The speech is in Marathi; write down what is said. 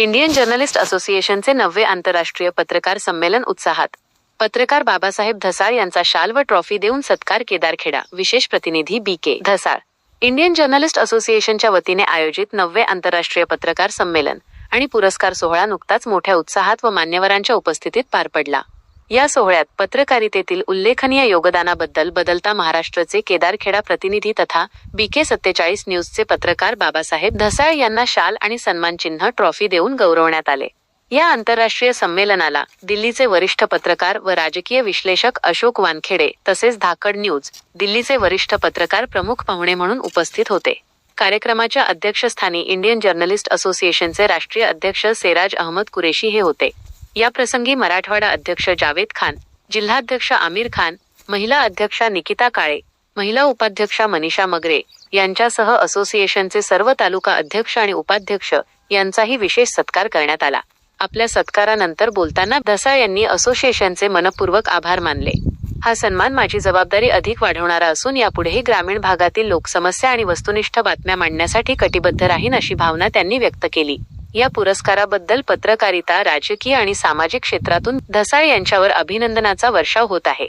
इंडियन जर्नलिस्ट असोसिएशनचे 9वे आंतरराष्ट्रीय पत्रकार संमेलन उत्साहात. पत्रकार बाबासाहेब धसाळ यांचा शाल व ट्रॉफी देऊन सत्कार केदारखेडा. विशेष प्रतिनिधी बी.के. धसाळ. इंडियन जर्नलिस्ट असोसिएशनच्या वतीने आयोजित 9वे आंतरराष्ट्रीय पत्रकार संमेलन आणि पुरस्कार सोहळा नुकताच मोठ्या उत्साहात व मान्यवरांच्या उपस्थितीत पार पडला. या सोहळ्यात पत्रकारितेतील उल्लेखनीय योगदानाबद्दल बदलता महाराष्ट्रचे केदारखेडा प्रतिनिधी तथा BK47 न्यूजचे पत्रकार बाबासाहेब धसाळ यांना शाल आणि सन्मानचिन्ह ट्रॉफी देऊन गौरवण्यात आले. या आंतरराष्ट्रीय संमेलनाला दिल्लीचे वरिष्ठ पत्रकार व राजकीय विश्लेषक अशोक वानखेडे तसेच धाकड न्यूज दिल्लीचे वरिष्ठ पत्रकार प्रमुख पाहुणे म्हणून उपस्थित होते. कार्यक्रमाच्या अध्यक्षस्थानी इंडियन जर्नलिस्ट असोसिएशनचे राष्ट्रीय अध्यक्ष सेराज अहमद कुरेशी हे होते. या प्रसंगी मराठवाडा अध्यक्ष जावेद खान, जिल्हाध्यक्ष आमिर खान, महिला अध्यक्षा निकिता काळे, महिला उपाध्यक्षा मनीषा मगरे यांच्यासह असोसिएशनचे सर्व तालुका अध्यक्ष आणि उपाध्यक्ष यांचाही विशेष सत्कार करण्यात आला. आपल्या सत्कारानंतर बोलताना धसाळ यांनी असोसिएशनचे मनपूर्वक आभार मानले. हा सन्मान माझी जबाबदारी अधिक वाढवणारा असून यापुढेही ग्रामीण भागातील लोकसमस्या आणि वस्तुनिष्ठ बातम्या मांडण्यासाठी कटिबद्ध राहीन अशी भावना त्यांनी व्यक्त केली. या पुरस्काराबद्दल पत्रकारिता, राजकीय आणि सामाजिक क्षेत्रातून धसाळ यांच्यावर अभिनंदनाचा वर्षाव होत आहे.